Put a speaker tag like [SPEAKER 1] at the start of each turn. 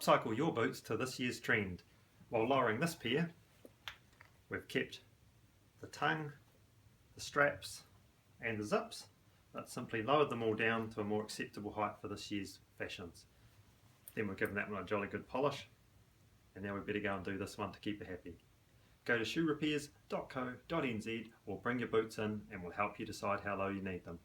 [SPEAKER 1] Upcycle your boots to this year's trend. While lowering this pair, we've kept the tongue, the straps and the zips, but simply lowered them all down to a more acceptable height for this year's fashions. Then we've given that one a jolly good polish, and now we better go and do this one to keep her happy. Go to shoerepairs.co.nz or bring your boots in and we'll help you decide how low you need them.